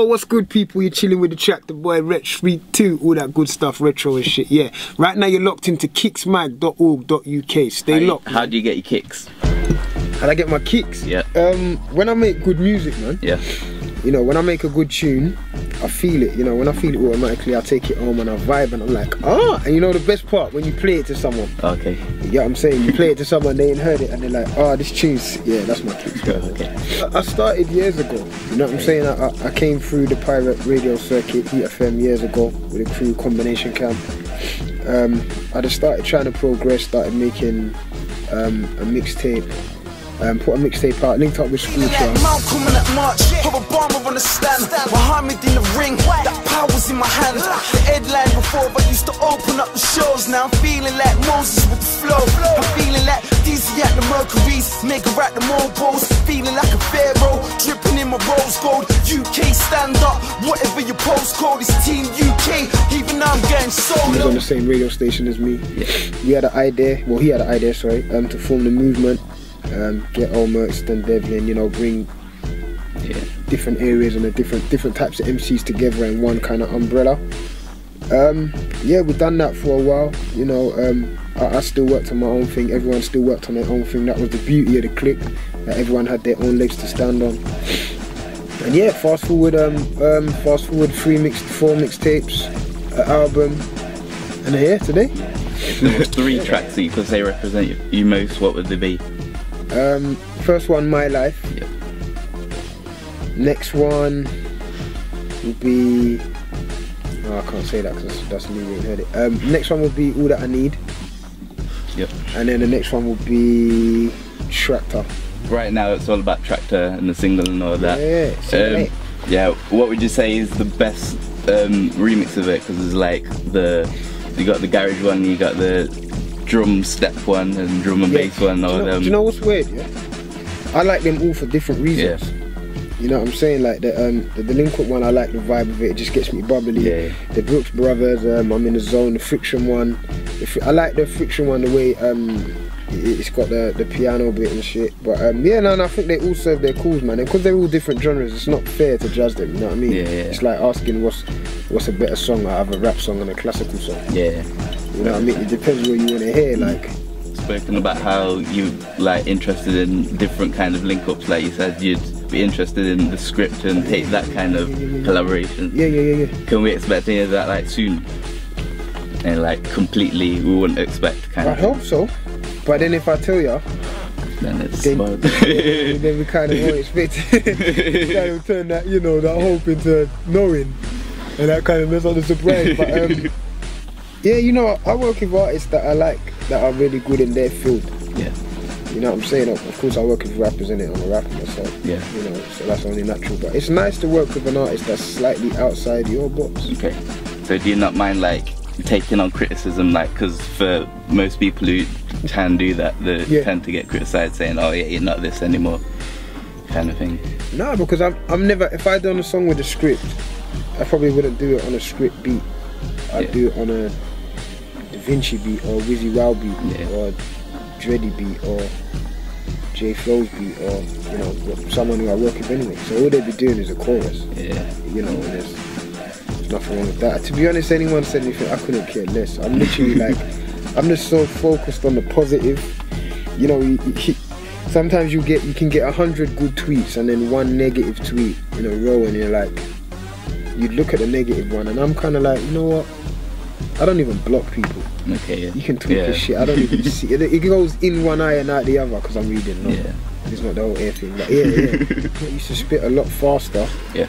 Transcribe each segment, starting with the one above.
Yo, what's good, people? You're chilling with the track, the boy Wretch 3-2, all that good stuff, retro and shit. Yeah, right now you're locked into kicksmag.org.uk. Stay locked. How do you get your kicks? How do I get my kicks? Yeah. When I make good music, man. Yeah. You know, when I make a good tune, I feel it. You know, when I feel it automatically, I take it home and I vibe and I'm like, ah. And you know the best part, when you play it to someone. Okay. You get what I'm saying? You play it to someone, they ain't heard it, and they're like, oh, this tune's, yeah, that's my kicks. Okay. I started years ago. You know what I'm saying? I came through the pirate radio circuit, Heat FM, years ago with a crew, Combination Camp. I just started trying to progress, started making a mixtape. Put a mixtape out, linked up with School Trial. Malcolm in that march, have Obama on the stand. Muhammad in the ring, that power's in my hand. The headline before, I used to open up the shows. Now I'm feeling like Moses with the flow. I'm feeling like DC at the Mercury's, Mega at the mobiles. Feeling like a pharaoh, dripping in my rose gold. UK stand up, whatever your postcode is, Team UK. Even now I'm getting solo. He was on the same radio station as me. We had an idea, well he had an idea, sorry, to form the movement. Get all Mercs and Devian, you know, bring different areas and the different types of MCs together in one kind of umbrella. Yeah, we've done that for a while. You know, I still worked on my own thing. Everyone still worked on their own thing. That was the beauty of the clique. That everyone had their own legs to stand on. And yeah, fast forward 4 mixtapes, an album, and here today. If there was 3 tracks that you could say represent you most, what would they be? First one, My Life. Yep. Next one would be, oh, I can't say that because that's me, you ain't heard it. Next one would be All That I Need. Yep. And then the next one would be Tractor. Right now it's all about Tractor and the single and all that. Yeah. Yeah. What would you say is the best remix of it? Because it's like you got the garage one, you got the drum step one and drum and bass one. Do you know what's weird? Yeah, I like them all for different reasons. Yeah. You know what I'm saying? Like the Delinquent one, I like the vibe of it. It just gets me bubbly. Yeah. The Brooks Brothers, I'm in the zone. The Friction one, I like the Friction one the way it's got the piano bit and shit. But yeah, no, I think they all serve their cause, man. And because they're all different genres, it's not fair to judge them. You know what I mean? Yeah. It's like asking what's a better song out of a rap song and a classical song. Yeah. You know what I mean? It depends what you want to hear. Like, spoken about how you like interested in different kind of link-ups. Like you said, you'd be interested in the script and take that kind of collaboration. Yeah. Can we expect any of that like soon? And like completely, we wouldn't expect kind of. I hope so. But then if I tell you, then it's then we kind of won't expect it. Kind of turn that, you know, that hope into knowing, and that kind of mess up the surprise. But yeah, you know, I work with artists that I like, that are really good in their field. Yeah. You know what I'm saying? Of course I work with rappers in it, I'm a rapper myself. Yeah. You know, so that's only natural. But it's nice to work with an artist that's slightly outside your box. Okay. So do you not mind like taking on criticism, like, because for most people who can do that, they tend to get criticised saying, oh yeah, you're not this anymore, kind of thing? No, because I'm never, if I done a song with a script, I probably wouldn't do it on a script beat. I'd do it on a Da Vinci beat or Wizzy Wow beat or Dreddy beat or J Flow's beat or, you know, someone who I work with anyway. So all they'd be doing is a chorus. Yeah. You know, and there's nothing wrong with that. To be honest, anyone said anything, I couldn't care less. I'm literally like, I'm just so focused on the positive. You know, sometimes you can get 100 good tweets and then 1 negative tweet in a row, and you're like, you look at the negative one, and I'm kind of like, you know what? I don't even block people. Okay. Yeah. You can tweet this shit. I don't even see it. It goes in one eye and out the other because I'm reading. No, it's not the whole air thing. But I used to spit a lot faster. Yeah.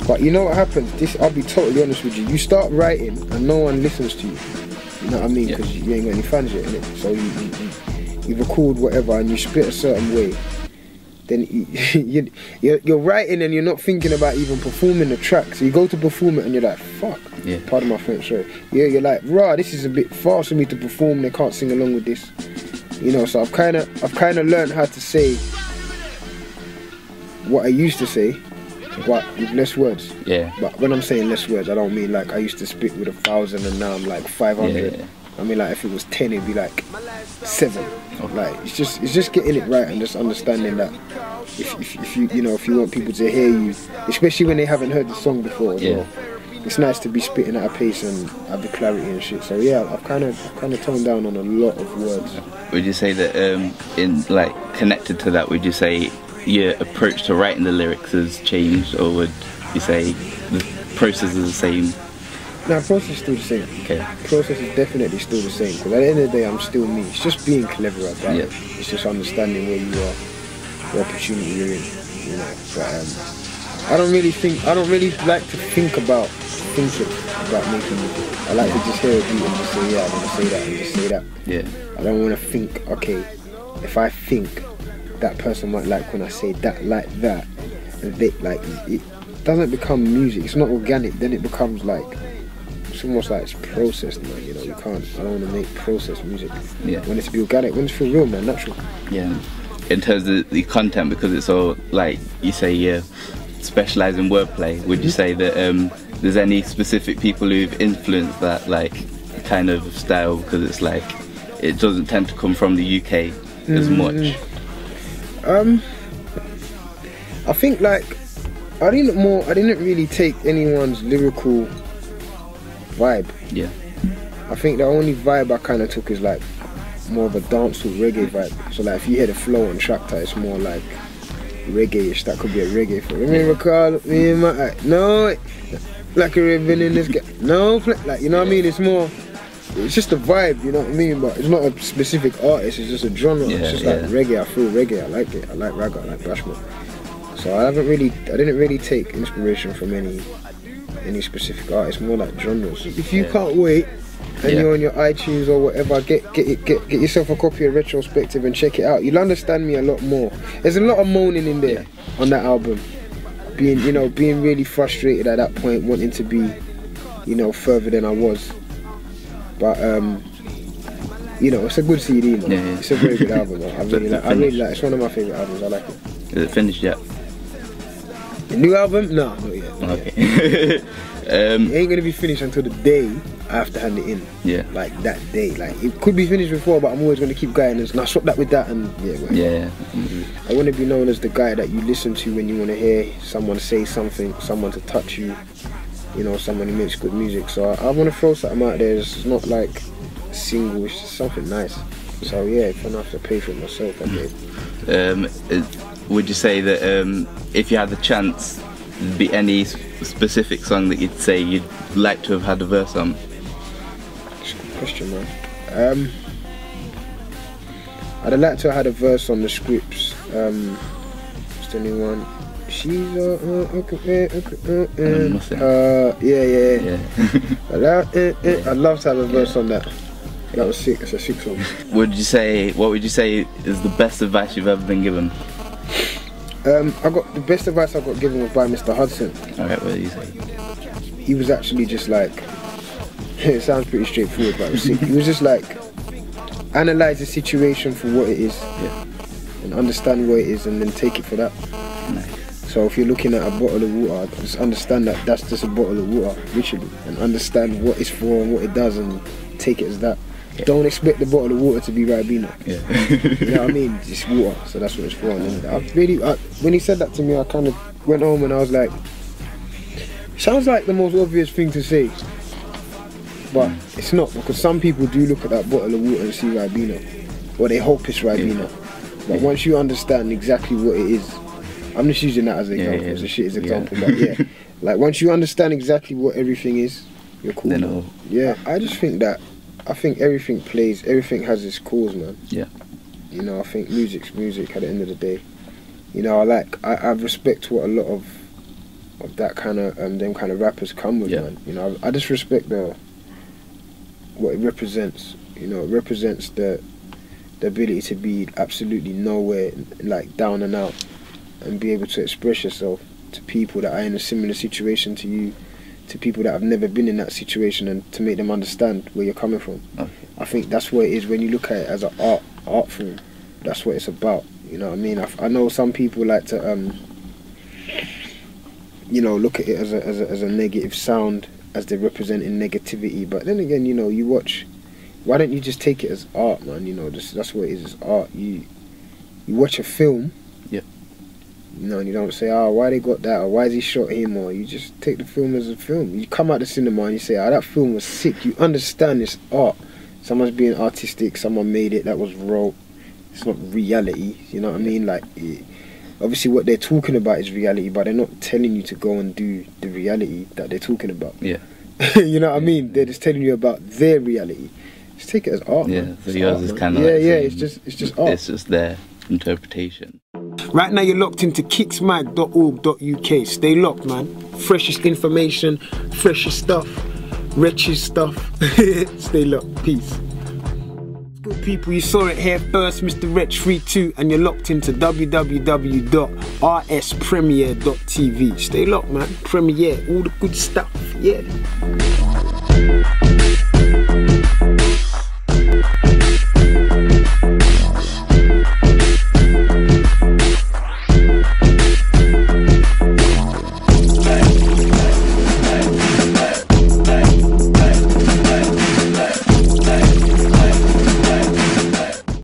But you know what happens? I'll be totally honest with you. You start writing and no one listens to you. You know what I mean? Because you ain't got any fans yet, innit? So you record whatever and you spit a certain way. Then you're writing and you're not thinking about even performing the track. So you go to perform it and you're like, fuck. Yeah. Pardon my French, sorry. Yeah, you're like, rah, this is a bit fast for me to perform. They can't sing along with this. You know, so I've kind of learned how to say what I used to say, but with less words. Yeah. But when I'm saying less words, I don't mean like I used to spit with 1,000 and now I'm like 500. I mean, like if it was 10, it'd be like 7. Like it's just getting it right and just understanding that if you want people to hear you, especially when they haven't heard the song before as well, it's nice to be spitting at a pace and have the clarity and shit. So yeah, I've kind of toned down on a lot of words. Would you say that in like connected to that, would you say your approach to writing the lyrics has changed, or would you say the process is the same? No, process is still the same. Okay. Process is definitely still the same, because at the end of the day, I'm still me. It's just being clever about it. It's just understanding where you are, the opportunity you're in, you know. But I don't really like to think about making music. I like to just hear a beat and just say, yeah, I want to say that and just say that. Yeah. I don't want to think, okay, if I think that person might like when I say that like that, and they, like it doesn't become music. It's not organic. Then it becomes like, it's almost like it's processed, man. You know, I don't want to make processed music. Yeah. I want it to be organic. I want it to feel real, man, natural. Yeah. In terms of the content, because it's all like you say, you specialize in wordplay. Would you say that there's any specific people who've influenced that like kind of style? Because it's like it doesn't tend to come from the UK as much. I think like I didn't really take anyone's lyrical vibe. Yeah. I think the only vibe I kind of took is like more of a dancehall reggae vibe. So like if you hear the flow on Tractor, it's more like reggae-ish. That could be a reggae flow. Let me recall me in my eye. No, like a ribbon in this guy. No, like you know what I mean? It's more. It's just a vibe, you know what I mean? But it's not a specific artist. It's just a genre. It's just like reggae. I feel reggae. I like it. I like ragga. I like bashment. So I didn't really take inspiration from any specific artist. More like genres. If you can't wait and you're on your iTunes or whatever, get yourself a copy of Retrospective and check it out. You'll understand me a lot more. There's a lot of moaning in there on that album. Being really frustrated at that point, wanting to be, further than I was. But it's a good CD, man. It's a very good album, man. I really like it. It's one of my favourite albums. I like it. Is it finished yet? The new album? No, not yet. Okay. It ain't gonna be finished until the day I have to hand it in. Yeah. Like that day. Like it could be finished before, but I'm always gonna keep going and swap that with that and I wanna be known as the guy that you listen to when you wanna hear someone say something, someone to touch you, someone who makes good music. So I wanna throw something out there. It's not like a single, it's just something nice. So yeah, if I don't have to pay for it myself, okay. Would you say that if you had the chance, there'd be any specific song that you'd say you'd like to have had a verse on? That's a good question, man. I'd have liked to have had a verse on the Scripts. What's the new one? She's I'd love to have a verse on that. That was sick. It's a sick song. What would you say is the best advice you've ever been given? The best advice I got given was by Mr. Hudson. Alright, what did he say? He was actually just like, it sounds pretty straightforward, but it was sick. He was just like, analyze the situation for what it is, and understand what it is, and then take it for that. Nice. So if you're looking at a bottle of water, just understand that that's just a bottle of water, literally, and understand what it's for and what it does, and take it as that. Don't expect the bottle of water to be Ribena. You know what I mean? It's water, so that's what it's for. And when he said that to me, I kind of went home and I was like, sounds like the most obvious thing to say, but it's not, because some people do look at that bottle of water and see Ribena, or they hope it's Ribena. But once you understand exactly what it is, I'm just using that as an example, as a shit example, but like once you understand exactly what everything is, you're cool. I just think that everything has its cause, man. I think music's music at the end of the day. I respect what a lot of that kind of them kind of rappers come with, man. I just respect what it represents. It represents the ability to be absolutely nowhere, like down and out, and be able to express yourself to people that are in a similar situation to you, to people that have never been in that situation, and to make them understand where you're coming from. I think that's what it is when you look at it as an art form. That's what it's about. You know what I mean? I know some people like to look at it as a negative sound, as they're representing negativity. But then again, you watch why don't you just take it as art, man? You know, that's what it is. It's art. You watch a film. Yeah. You know, and you don't say, oh, why they got that, or why has he shot him, or you just take the film as a film. You come out the cinema and you say, oh, that film was sick. You understand it's art. Someone's being artistic, someone made it, that was raw. It's not reality, you know what I mean? Like, obviously what they're talking about is reality, but they're not telling you to go and do the reality that they're talking about. Yeah. You know what I mean? They're just telling you about their reality. Just take it as art, yeah, man. so yours is kind of it's just art. It's just their interpretation. Right now you're locked into kixmag.org.uk. Stay locked, man. Freshest information, freshest stuff, Wretch's stuff. Stay locked. Peace. Good people, you saw it here first, Mr. Wretch 32, and you're locked into www.rspremiere.tv. Stay locked, man. Premiere, all the good stuff, yeah.